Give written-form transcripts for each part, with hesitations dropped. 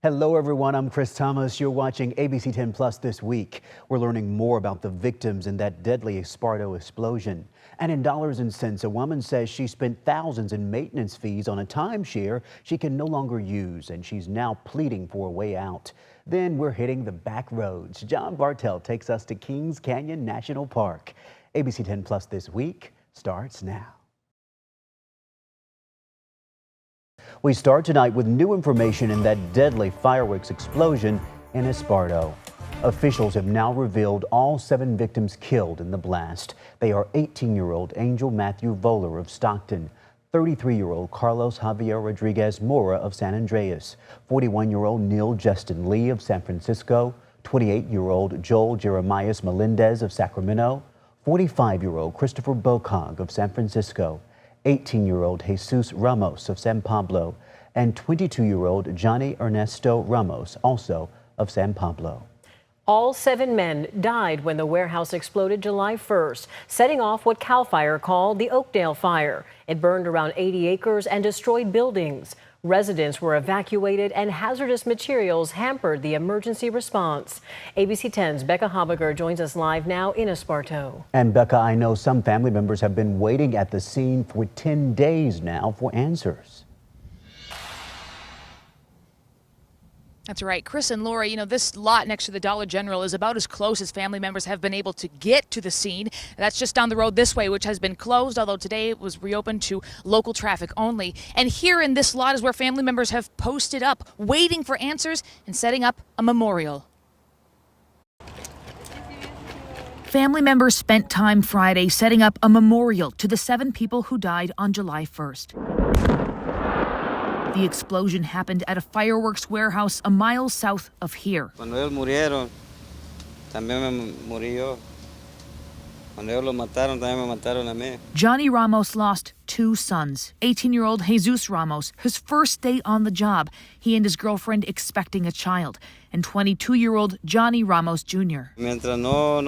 Hello everyone, I'm Chris Thomas. You're watching ABC 10 Plus this week. We're learning more about the victims in that deadly Esparto explosion. And in dollars and cents, a woman says she spent thousands in maintenance fees on a timeshare she can no longer use, and she's now pleading for a way out. Then we're hitting the back roads. John Bartel takes us to Kings Canyon National Park. ABC 10 Plus this week starts now. We start tonight with new information in that deadly fireworks explosion in Esparto. Officials have now revealed all 7 victims killed in the blast. They are 18-year-old Angel Matthew Voller of Stockton, 33-year-old Carlos Javier Rodriguez Mora of San Andreas, 41-year-old Neil Justin Lee of San Francisco, 28-year-old Joel Jeremias Melendez of Sacramento, 45-year-old Christopher Bocog of San Francisco, 18-year-old Jesus Ramos of San Pablo, and 22-year-old Johnny Ernesto Ramos, also of San Pablo. All 7 men died when the warehouse exploded July 1st, setting off what CAL FIRE called the Oakdale Fire. It burned around 80 acres and destroyed buildings. Residents were evacuated and hazardous materials hampered the emergency response. ABC 10's Becca Habiger joins us live now in Esparto. And Becca, I know some family members have been waiting at the scene for 10 days now for answers. That's right. Chris and Laura, this lot next to the Dollar General is about as close as family members have been able to get to the scene. That's just down the road this way, which has been closed, although today it was reopened to local traffic only. And here in this lot is where family members have posted up, waiting for answers and setting up a memorial. Family members spent time Friday setting up a memorial to the 7 people who died on July 1st. The explosion happened at a fireworks warehouse a mile south of here. Cuando ellos murieron, también me morí yo. Cuando ellos los mataron, también me mataron a mí. Johnny Ramos lost 2 sons. 18-year-old Jesus Ramos, his first day on the job, he and his girlfriend expecting a child, and 22-year-old Johnny Ramos Jr. Mientras no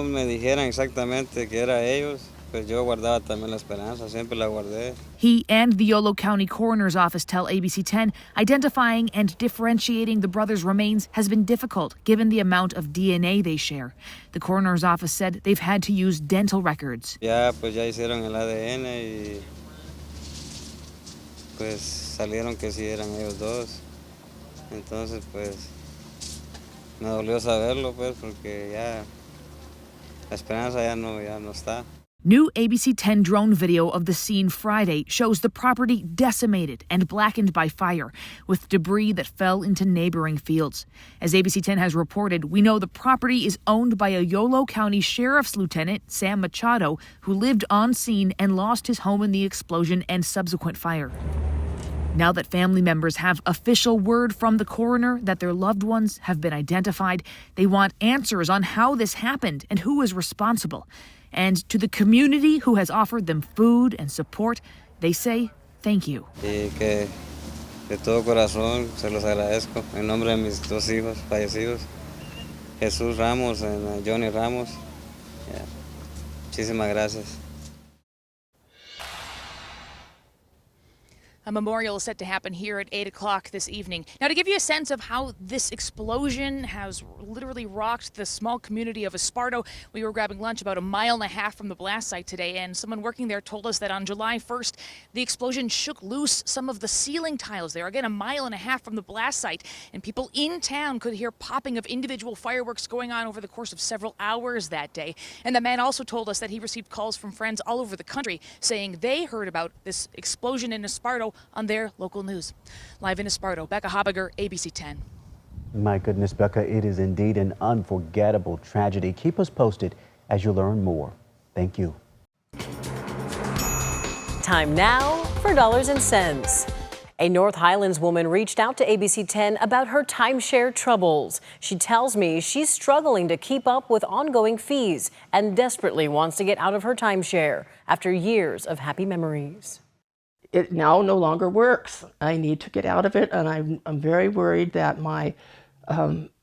me dijeran exactamente que era ellos, pues yo guardaba también la esperanza, siempre la guardé. He and the Yolo County Coroner's Office tell ABC 10 identifying and differentiating the brothers' remains has been difficult given the amount of DNA they share. The Coroner's Office said they've had to use dental records. Ya hicieron el ADN y pues salieron que sí eran ellos dos. Entonces pues me dolió saberlo pues porque ya la esperanza ya no está. New ABC 10 drone video of the scene Friday shows the property decimated and blackened by fire, with debris that fell into neighboring fields. As ABC 10 has reported, we know the property is owned by a Yolo County Sheriff's Lieutenant, Sam Machado, who lived on scene and lost his home in the explosion and subsequent fire. Now that family members have official word from the coroner that their loved ones have been identified, they want answers on how this happened and who is responsible. And to the community who has offered them food and support, they say thank you. Y que de todo corazón se los agradezco en nombre de mis 2 hijos fallecidos, Jesús Ramos y Johnny Ramos. Muchísimas gracias. A memorial is set to happen here at 8 o'clock this evening. Now, to give you a sense of how this explosion has literally rocked the small community of Esparto, we were grabbing lunch about 1.5 miles from the blast site today, and someone working there told us that on July 1st, the explosion shook loose some of the ceiling tiles there. Again, 1.5 miles from the blast site, and people in town could hear popping of individual fireworks going on over the course of several hours that day. And the man also told us that he received calls from friends all over the country saying they heard about this explosion in Esparto on their local news. Live in Esparto, Becca Habiger, ABC 10. My goodness, Becca, it is indeed an unforgettable tragedy. Keep us posted as you learn more. Thank you. Time now for Dollars and Cents. A North Highlands woman reached out to ABC 10 about her timeshare troubles. She tells me she's struggling to keep up with ongoing fees and desperately wants to get out of her timeshare after years of happy memories. It now no longer works. I need to get out of it, and I'm very worried that my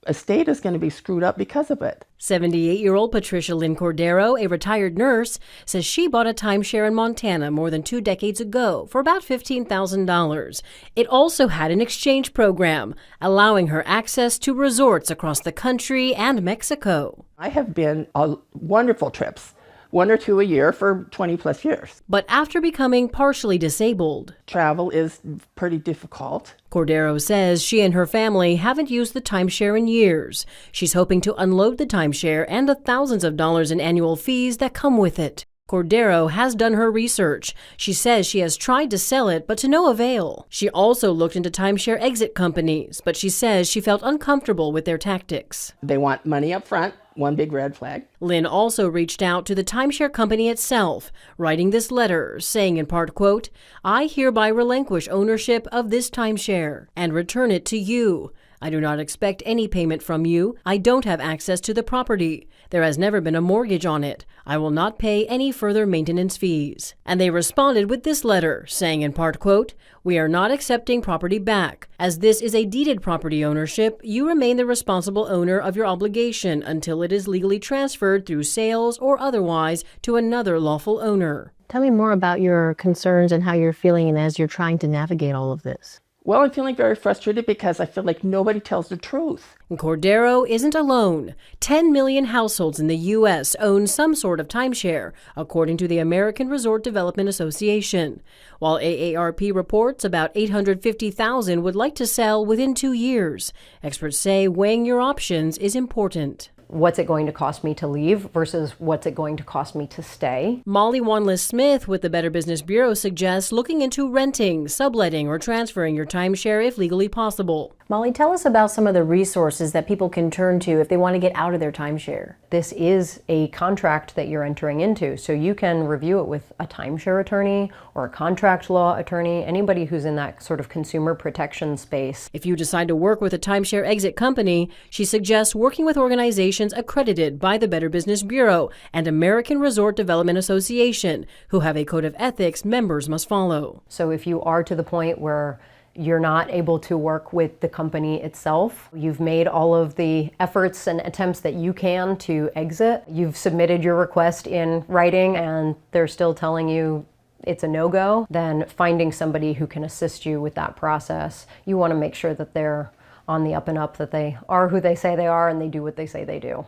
estate is going to be screwed up because of it. 78-year-old Patricia Lynn Cordero, a retired nurse, says she bought a timeshare in Montana more than 2 decades ago for about $15,000. It also had an exchange program, allowing her access to resorts across the country and Mexico. I have been on wonderful trips, 1 or 2 a year for 20 plus years. But after becoming partially disabled, travel is pretty difficult. Cordero says she and her family haven't used the timeshare in years. She's hoping to unload the timeshare and the thousands of dollars in annual fees that come with it. Cordero has done her research. She says she has tried to sell it, but to no avail. She also looked into timeshare exit companies, but she says she felt uncomfortable with their tactics. They want money up front, one big red flag. Lynn also reached out to the timeshare company itself, writing this letter, saying in part, quote, "I hereby relinquish ownership of this timeshare and return it to you. I do not expect any payment from you. I don't have access to the property. There has never been a mortgage on it. I will not pay any further maintenance fees." And they responded with this letter, saying in part, quote, "We are not accepting property back. As this is a deeded property ownership, you remain the responsible owner of your obligation until it is legally transferred through sales or otherwise to another lawful owner." Tell me more about your concerns and how you're feeling and as you're trying to navigate all of this. Well, I'm feeling very frustrated because I feel like nobody tells the truth. Cordero isn't alone. 10 million households in the U.S. own some sort of timeshare, according to the American Resort Development Association. While AARP reports about 850,000 would like to sell within 2 years. Experts say weighing your options is important. What's it going to cost me to leave versus what's it going to cost me to stay? Molly Wanless-Smith with the Better Business Bureau suggests looking into renting, subletting, or transferring your timeshare if legally possible. Molly, tell us about some of the resources that people can turn to if they want to get out of their timeshare. This is a contract that you're entering into, so you can review it with a timeshare attorney or a contract law attorney, anybody who's in that sort of consumer protection space. If you decide to work with a timeshare exit company, she suggests working with organizations accredited by the Better Business Bureau and American Resort Development Association, who have a code of ethics members must follow. So if you are to the point where you're not able to work with the company itself, you've made all of the efforts and attempts that you can to exit, you've submitted your request in writing and they're still telling you it's a no-go, then finding somebody who can assist you with that process. You want to make sure that they're on the up and up, that they are who they say they are and they do what they say they do.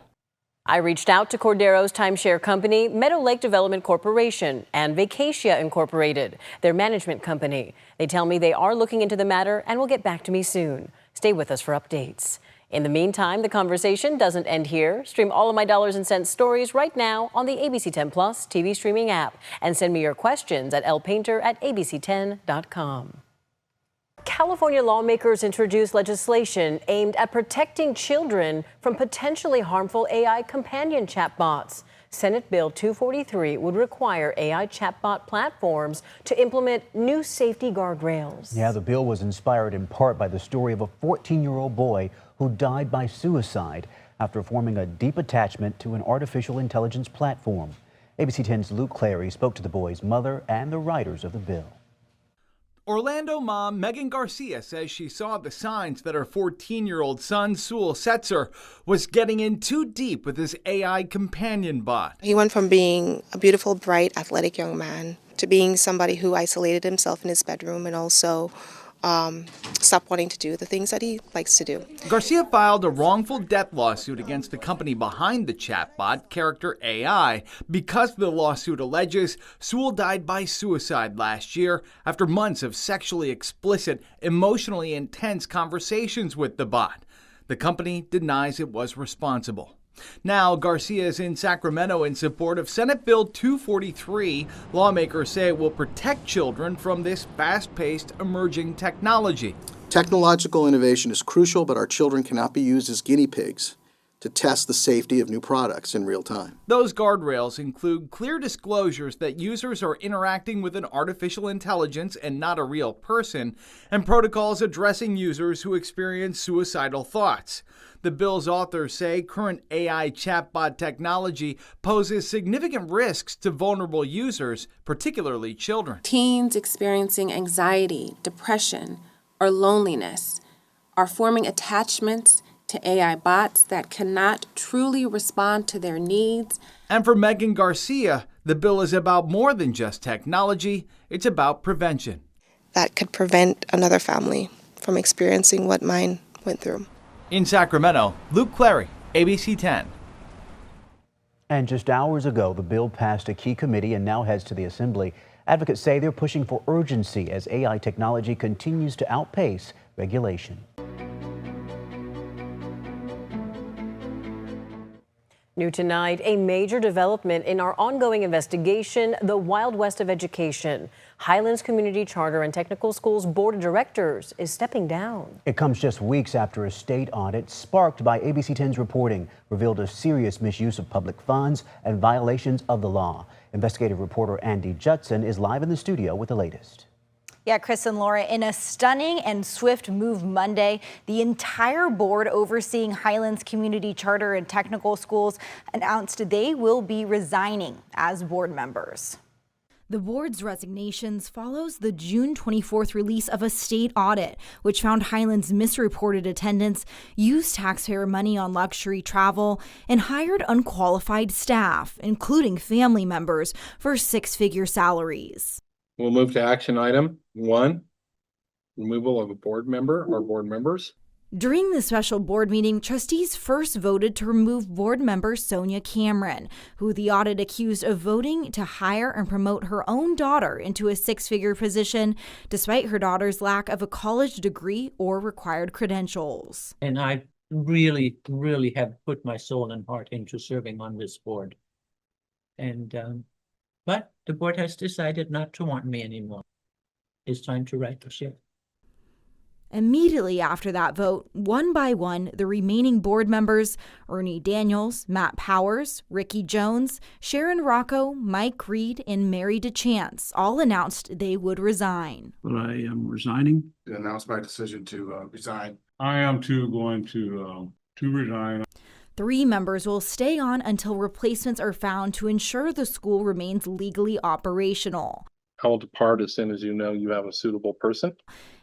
I reached out to Cordero's timeshare company, Meadow Lake Development Corporation, and Vacatia Incorporated, their management company. They tell me they are looking into the matter and will get back to me soon. Stay with us for updates. In the meantime, the conversation doesn't end here. Stream all of my dollars and cents stories right now on the ABC10 Plus TV streaming app and send me your questions at lpainter@abc10.com. California lawmakers introduced legislation aimed at protecting children from potentially harmful AI companion chatbots. Senate Bill 243 would require AI chatbot platforms to implement new safety guardrails. Yeah, the bill was inspired in part by the story of a 14-year-old boy who died by suicide after forming a deep attachment to an artificial intelligence platform. ABC 10's Luke Clary spoke to the boy's mother and the writers of the bill. Orlando mom Megan Garcia says she saw the signs that her 14-year-old son, Sewell Setzer, was getting in too deep with his AI companion bot. He went from being a beautiful, bright, athletic young man to being somebody who isolated himself in his bedroom and also stopped wanting to do the things that he likes to do. Garcia filed a wrongful death lawsuit against the company behind the chatbot, Character AI, because the lawsuit alleges Sewell died by suicide last year after months of sexually explicit, emotionally intense conversations with the bot. The company denies it was responsible. Now, Garcia is in Sacramento in support of Senate Bill 243. Lawmakers say it will protect children from this fast-paced emerging technology. Technological innovation is crucial, but our children cannot be used as guinea pigs to test the safety of new products in real time. Those guardrails include clear disclosures that users are interacting with an artificial intelligence and not a real person, and protocols addressing users who experience suicidal thoughts. The bill's authors say current AI chatbot technology poses significant risks to vulnerable users, particularly children. Teens experiencing anxiety, depression, or loneliness are forming attachments to AI bots that cannot truly respond to their needs. And for Megan Garcia, the bill is about more than just technology, it's about prevention. That could prevent another family from experiencing what mine went through. In Sacramento, Luke Clary, ABC 10. And just hours ago, the bill passed a key committee and now heads to the Assembly. Advocates say they're pushing for urgency as AI technology continues to outpace regulation. New tonight, a major development in our ongoing investigation, the Wild West of education. Highlands Community Charter and Technical Schools Board of Directors is stepping down. It comes just weeks after a state audit sparked by ABC 10's reporting revealed a serious misuse of public funds and violations of the law. Investigative reporter Andy Judson is live in the studio with the latest. Yeah, Chris and Laura, in a stunning and swift move Monday, the entire board overseeing Highlands Community Charter and Technical Schools announced they will be resigning as board members. The board's resignations follows the June 24th release of a state audit, which found Highlands misreported attendance, used taxpayer money on luxury travel, and hired unqualified staff, including family members, for six-figure salaries. We'll move to action item 1, removal of a board member or board members. During the special board meeting, trustees first voted to remove board member Sonia Cameron, who the audit accused of voting to hire and promote her own daughter into a six-figure position, despite her daughter's lack of a college degree or required credentials. And I really, really have put my soul and heart into serving on this board. And but the board has decided not to want me anymore. It's time to right the ship. Immediately after that vote, one by one, the remaining board members, Ernie Daniels, Matt Powers, Ricky Jones, Sharon Rocco, Mike Reed, and Mary DeChance all announced they would resign. But I am resigning. To announce my decision to resign. I am too going to resign. 3 members will stay on until replacements are found to ensure the school remains legally operational. I will depart as soon as you know you have a suitable person.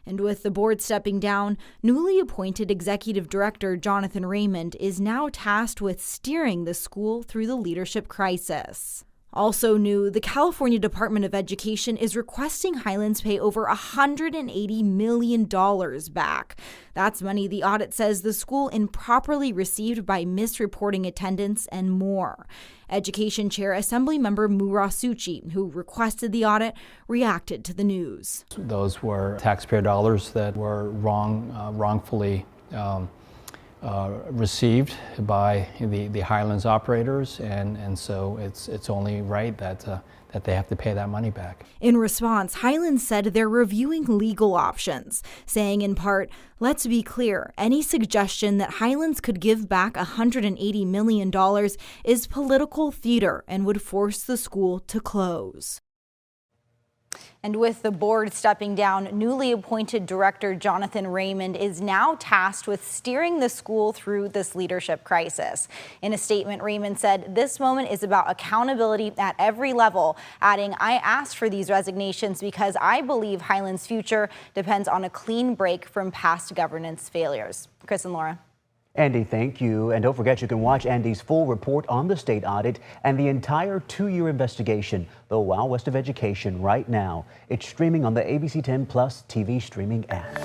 And with the board stepping down, newly appointed executive director Jonathan Raymond is now tasked with steering the school through the leadership crisis. Also new, the California Department of Education is requesting Highlands pay over $180 million back. That's money the audit says the school improperly received by misreporting attendance and more. Education Chair Assemblymember Mura Suchi, who requested the audit, reacted to the news. Those were taxpayer dollars that were wrongfully received by the Highlands operators, and so it's only right that they have to pay that money back. In response, Highlands said they're reviewing legal options, saying in part, "Let's be clear, any suggestion that Highlands could give back $180 million is political theater and would force the school to close." And with the board stepping down, newly appointed director Jonathan Raymond is now tasked with steering the school through this leadership crisis. In a statement, Raymond said, "This moment is about accountability at every level," adding, "I asked for these resignations because I believe Highlands' future depends on a clean break from past governance failures." Chris and Laura. Andy, thank you. And don't forget, you can watch Andy's full report on the state audit and the entire 2-year investigation, The Wild West of Education, right now. It's streaming on the ABC 10 Plus TV streaming app.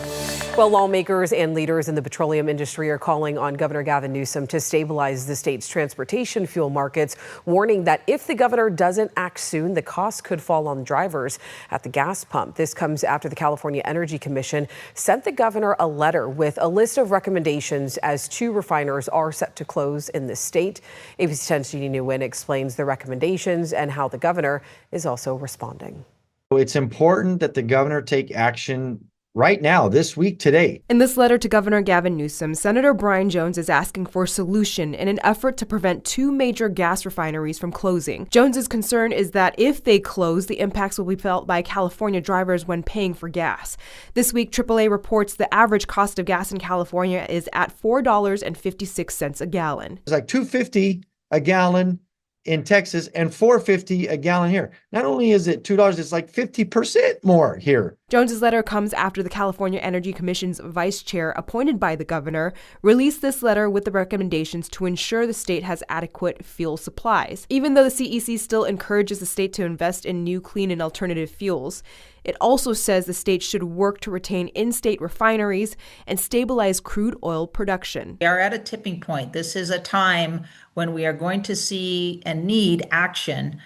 Well, lawmakers and leaders in the petroleum industry are calling on Governor Gavin Newsom to stabilize the state's transportation fuel markets, warning that if the governor doesn't act soon, the costs could fall on drivers at the gas pump. This comes after the California Energy Commission sent the governor a letter with a list of recommendations as 2 refiners are set to close in the state. ABC 10's Jeannie Nguyen explains the recommendations and how the governor is also responding. It's important that the governor take action right now, this week, today. In this letter to Governor Gavin Newsom, Senator Brian Jones is asking for a solution in an effort to prevent 2 major gas refineries from closing. Jones's concern is that if they close, the impacts will be felt by California drivers when paying for gas. This week, AAA reports the average cost of gas in California is at $4.56 a gallon. It's like $2.50 a gallon in Texas and $4.50 a gallon here. Not only is it $2, it's like 50% more here Jones's letter comes after the California Energy Commission's vice chair, appointed by the governor, released this letter with the recommendations to ensure the state has adequate fuel supplies. Even though the CEC still encourages the state to invest in new clean and alternative fuels, it also says the state should work to retain in-state refineries and stabilize crude oil production. We are at a tipping point. This is a time when we are going to see and need action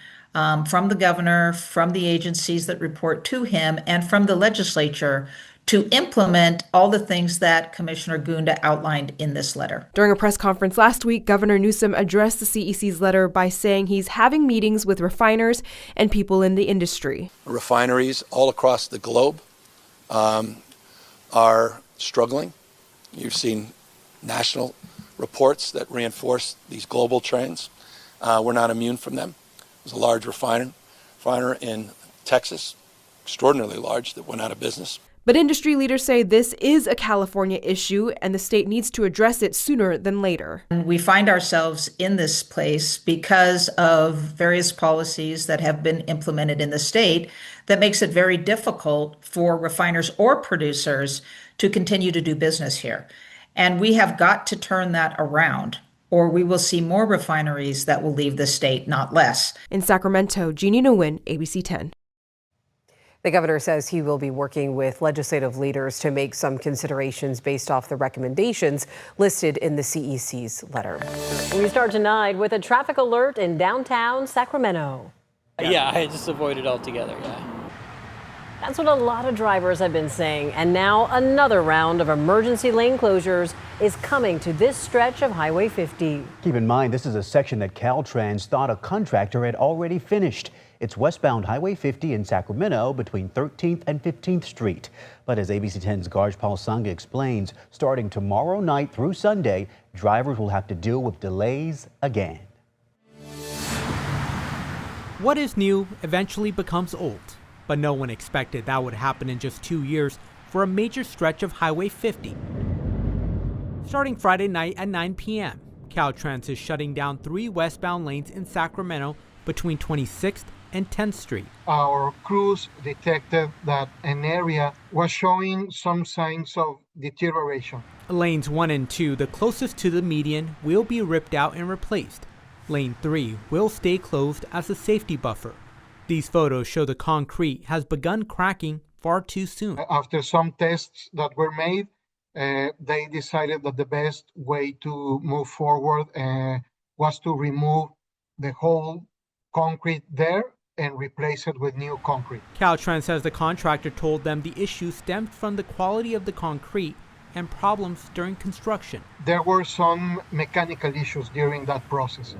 from the governor, from the agencies that report to him, and from the legislature to implement all the things that Commissioner Gunda outlined in this letter. During a press conference last week, Governor Newsom addressed the CEC's letter by saying he's having meetings with refiners and people in the industry. Refineries all across the globe are struggling. You've seen national reports that reinforce these global trends. We're not immune from them. There's a large refiner in Texas, extraordinarily large, that went out of business. But industry leaders say this is a California issue and the state needs to address it sooner than later. We find ourselves in this place because of various policies that have been implemented in the state that makes it very difficult for refiners or producers to continue to do business here. And we have got to turn that around, or we will see more refineries that will leave the state, not less. In Sacramento, Jeannie Nguyen, ABC10. The governor says he will be working with legislative leaders to make some considerations based off the recommendations listed in the CEC's letter. We start tonight with a traffic alert in downtown Sacramento. Yeah, I just avoid it altogether, yeah. That's what a lot of drivers have been saying. And now another round of emergency lane closures is coming to this stretch of Highway 50. Keep in mind, this is a section that Caltrans thought a contractor had already finished. It's westbound Highway 50 in Sacramento between 13th and 15th Street. But as ABC10's Garj Palsanga explains, starting tomorrow night through Sunday, drivers will have to deal with delays again. What is new eventually becomes old. But no one expected that would happen in just 2 years for a major stretch of Highway 50. Starting Friday night at 9 p.m., Caltrans is shutting down 3 westbound lanes in Sacramento between 26th and 10th Street. Our crews detected that an area was showing some signs of deterioration. Lanes 1 and 2, the closest to the median, will be ripped out and replaced. Lane 3 will stay closed as a safety buffer. These photos show the concrete has begun cracking far too soon. After some tests that were made, they decided that the best way to move forward was to remove the whole concrete there and replace it with new concrete. Caltrans says the contractor told them the issue stemmed from the quality of the concrete and problems during construction. There were some mechanical issues during that process.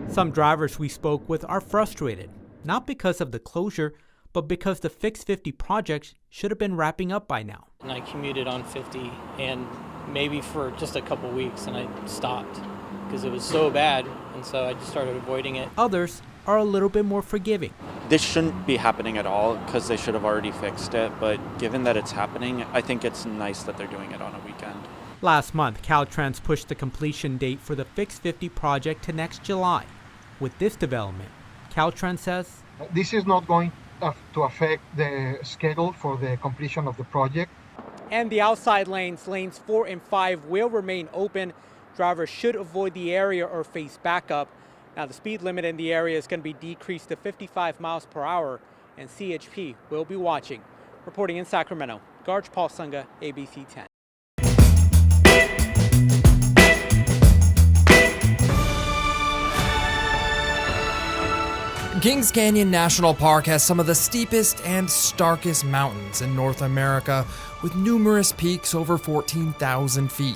Some drivers we spoke with are frustrated, not because of the closure, but because the Fix 50 project should have been wrapping up by now. And I commuted on 50 and maybe for just a couple weeks and I stopped because it was so bad, and so I just started avoiding it. Others are a little bit more forgiving. This shouldn't be happening at all because they should have already fixed it, but given that it's happening, I think it's nice that they're doing it on a weekend. Last month, Caltrans pushed the completion date for the Fix 50 project to next July. With this development, Caltrans says, this is not going to affect the schedule for the completion of the project. And the outside lanes, lanes 4 and 5, will remain open. Drivers should avoid the area or face backup. Now, the speed limit in the area is going to be decreased to 55 miles per hour, and CHP will be watching. Reporting in Sacramento, Garj Palsanga, ABC 10. Kings Canyon National Park has some of the steepest and starkest mountains in North America, with numerous peaks over 14,000 feet.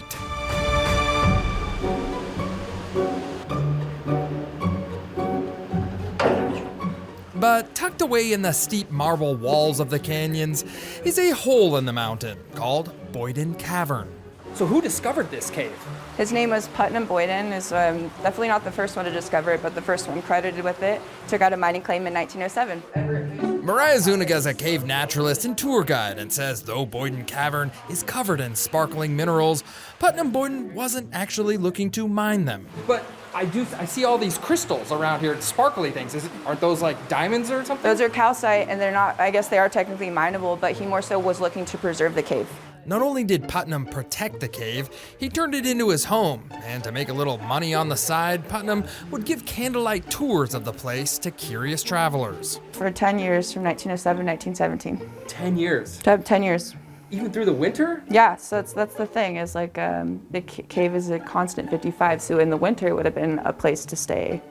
But tucked away in the steep marble walls of the canyons is a hole in the mountain called Bdon Cavern. So who discovered this cave? His name was Putnam Bdon. Is definitely not the first one to discover it, but the first one credited with it. Took out a mining claim in 1907. Mariah Zuniga is a cave naturalist and tour guide and says though Bdon Cavern is covered in sparkling minerals, Putnam Bdon wasn't actually looking to mine them. But I see all these crystals around here, sparkly things. Aren't those like diamonds or something? Those are calcite, and they're not, I guess they are technically mineable, but he more so was looking to preserve the cave. Not only did Putnam protect the cave, he turned it into his home. And to make a little money on the side, Putnam would give candlelight tours of the place to curious travelers. For 10 years, from 1907 to 1917. 10 years? 10 years. Even through the winter? Yeah, so that's the thing, is like the cave is a constant 55, so in the winter it would have been a place to stay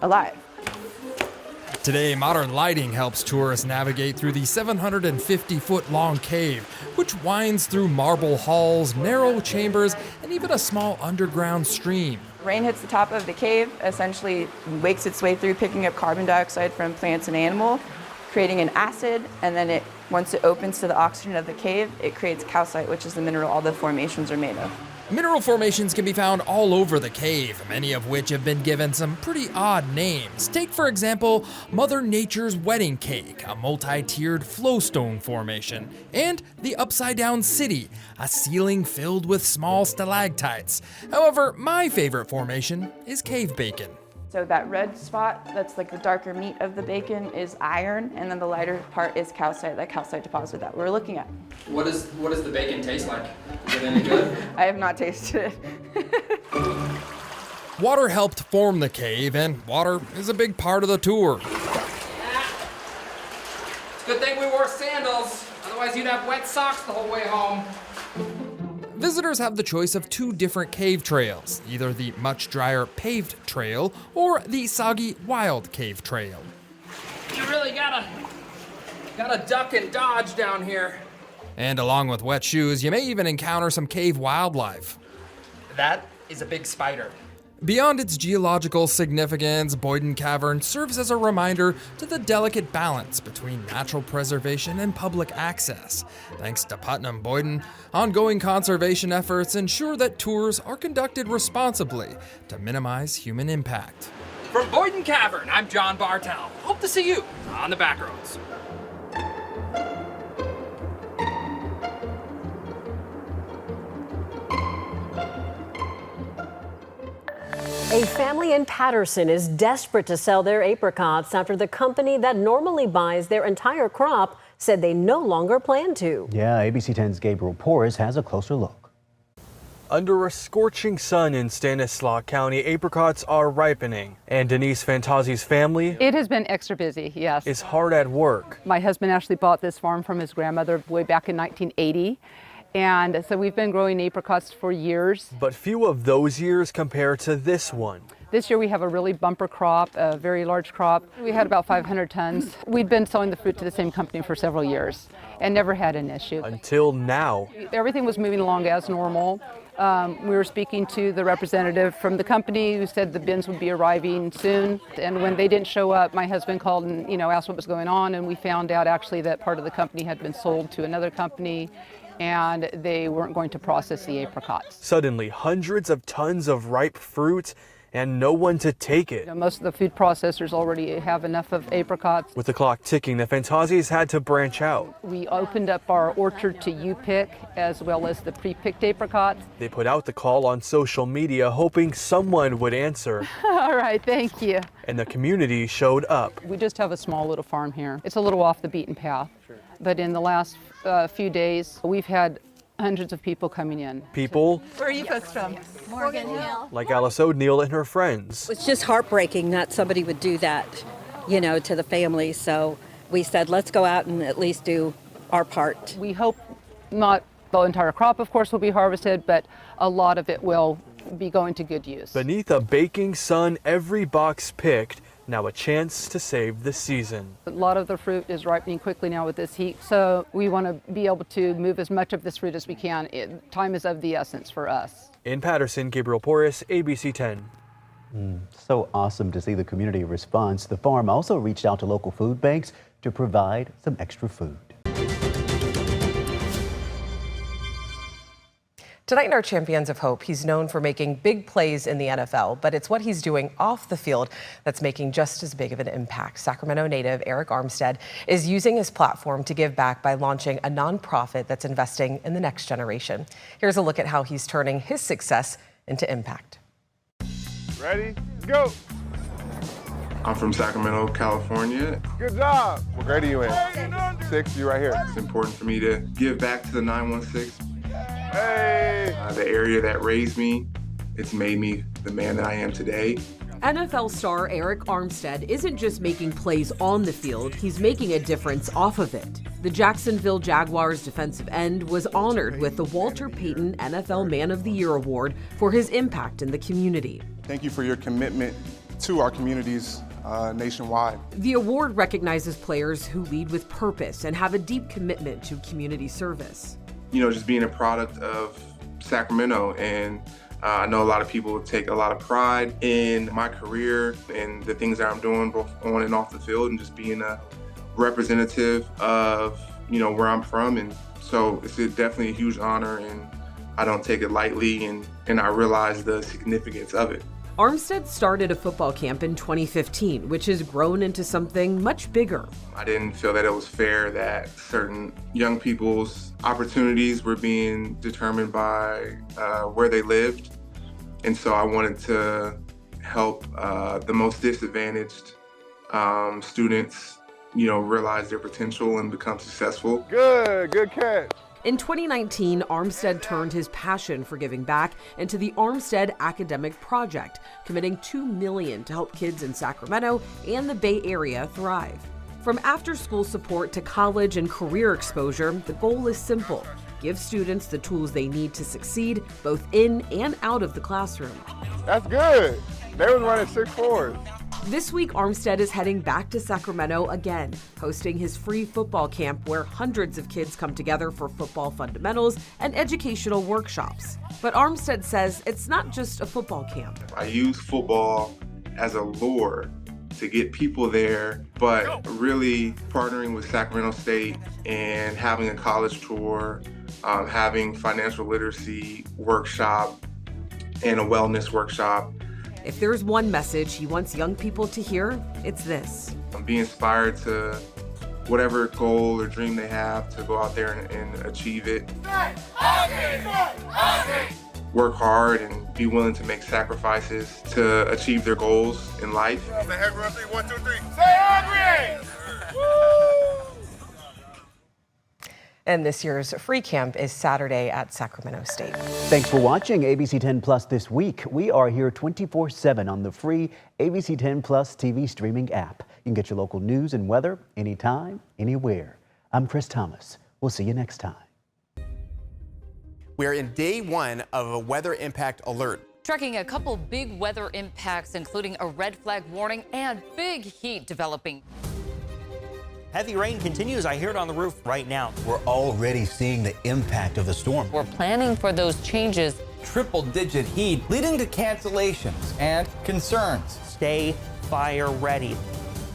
alive. Today, modern lighting helps tourists navigate through the 750-foot-long cave, which winds through marble halls, narrow chambers, and even a small underground stream. Rain hits the top of the cave, essentially wakes its way through, picking up carbon dioxide from plants and animal, creating an acid, and then once it opens to the oxygen of the cave, it creates calcite, which is the mineral all the formations are made of. Mineral formations can be found all over the cave, many of which have been given some pretty odd names. Take, for example, Mother Nature's wedding cake, a multi-tiered flowstone formation, and the Upside Down City, a ceiling filled with small stalactites. However, my favorite formation is cave bacon. So that red spot, that's like the darker meat of the bacon, is iron, and then the lighter part is calcite, that calcite deposit that we're looking at. What does the bacon taste like? Is it any good? I have not tasted it. Water helped form the cave, and water is a big part of the tour. It's a good thing we wore sandals, otherwise you'd have wet socks the whole way home. Visitors have the choice of two different cave trails, either the much drier paved trail or the soggy wild cave trail. You really gotta duck and dodge down here. And along with wet shoes, you may even encounter some cave wildlife. That is a big spider. Beyond its geological significance, Bdon Cavern serves as a reminder to the delicate balance between natural preservation and public access. Thanks to Putnam Bdon, ongoing conservation efforts ensure that tours are conducted responsibly to minimize human impact. From Bdon Cavern, I'm John Bartel. Hope to see you on the back roads. A family in Patterson is desperate to sell their apricots after the company that normally buys their entire crop said they no longer plan to. Yeah, ABC10's Gabriel Porras has a closer look. Under a scorching sun in Stanislaus County, apricots are ripening. And Denise Fantazi's family It has been extra busy, yes. is hard at work. My husband actually bought this farm from his grandmother way back in 1980. And so we've been growing apricots for years. But few of those years compare to this one. This year we have a really bumper crop, a very large crop. We had about 500 tons. We'd been selling the fruit to the same company for several years and never had an issue. Until now. Everything was moving along as normal. We were speaking to the representative from the company who said the bins would be arriving soon. And when they didn't show up, my husband called and asked what was going on. And we found out actually that part of the company had been sold to another company, and they weren't going to process the apricots. Suddenly, hundreds of tons of ripe fruit and no one to take it. Most of the food processors already have enough of apricots. With the clock ticking, the Fantazis had to branch out. We opened up our orchard to U-pick as well as the pre-picked apricots. They put out the call on social media, hoping someone would answer. All right, thank you. And the community showed up. We just have a small little farm here. It's a little off the beaten path. Sure. But in the last few days, we've had hundreds of people coming in. People Where are you folks from? Morgan Hill. like Alice O'Neill and her friends. It's just heartbreaking that somebody would do that, to the family. So we said, let's go out and at least do our part. We hope not the entire crop, of course, will be harvested, but a lot of it will be going to good use. Beneath a baking sun, every box picked, now a chance to save the season. A lot of the fruit is ripening quickly now with this heat, so we want to be able to move as much of this fruit as we can. Time is of the essence for us. In Patterson, Gabriel Porras, ABC10. So awesome to see the community response. The farm also reached out to local food banks to provide some extra food. Tonight in our Champions of Hope, he's known for making big plays in the NFL, but it's what he's doing off the field that's making just as big of an impact. Sacramento native Eric Armstead is using his platform to give back by launching a nonprofit that's investing in the next generation. Here's a look at how he's turning his success into impact. Ready? Go. I'm from Sacramento, California. Good job. What grade are you in? 6, you right here. It's important for me to give back to the 916. Hey. The area that raised me, it's made me the man that I am today. NFL star Eric Armstead isn't just making plays on the field, he's making a difference off of it. The Jacksonville Jaguars defensive end was honored with the Walter Payton NFL Man of the Year award for his impact in the community. Thank you for your commitment to our communities nationwide. The award recognizes players who lead with purpose and have a deep commitment to community service. You know, just being a product of Sacramento, and I know a lot of people take a lot of pride in my career and the things that I'm doing both on and off the field, and just being a representative of, you know, where I'm from. And so it's definitely a huge honor, and I don't take it lightly, and I realize the significance of it. Armstead started a football camp in 2015, which has grown into something much bigger. I didn't feel that it was fair that certain young people's opportunities were being determined by where they lived. And so I wanted to help the most disadvantaged students, you know, realize their potential and become successful. Good catch. In 2019, Armstead turned his passion for giving back into the Armstead Academic Project, committing $2 million to help kids in Sacramento and the Bay Area thrive. From after-school support to college and career exposure, the goal is simple: give students the tools they need to succeed, both in and out of the classroom. That's good. They was running 6'4". This week, Armstead is heading back to Sacramento again, hosting his free football camp where hundreds of kids come together for football fundamentals and educational workshops. But Armstead says it's not just a football camp. I use football as a lure to get people there, but really partnering with Sacramento State and having a college tour, having financial literacy workshop and a wellness workshop. If there's one message he wants young people to hear, it's this. Be inspired to whatever goal or dream they have, to go out there and achieve it. Work hard and be willing to make sacrifices to achieve their goals in life. Say hungry on 3, 1, 2, 3. Say hungry! Woo! And this year's free camp is Saturday at Sacramento State. Thanks for watching ABC 10 Plus this week. We are here 24/7 on the free ABC 10 Plus TV streaming app. You can get your local news and weather anytime, anywhere. I'm Chris Thomas. We'll see you next time. We're in day 1 of a weather impact alert. Tracking a couple big weather impacts, including a red flag warning and big heat developing. Heavy rain continues. I hear it on the roof right now. We're already seeing the impact of the storm. We're planning for those changes. Triple-digit heat leading to cancellations and concerns. Stay fire ready.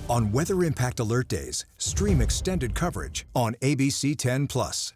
On Weather Impact Alert Days, stream extended coverage on ABC 10 Plus.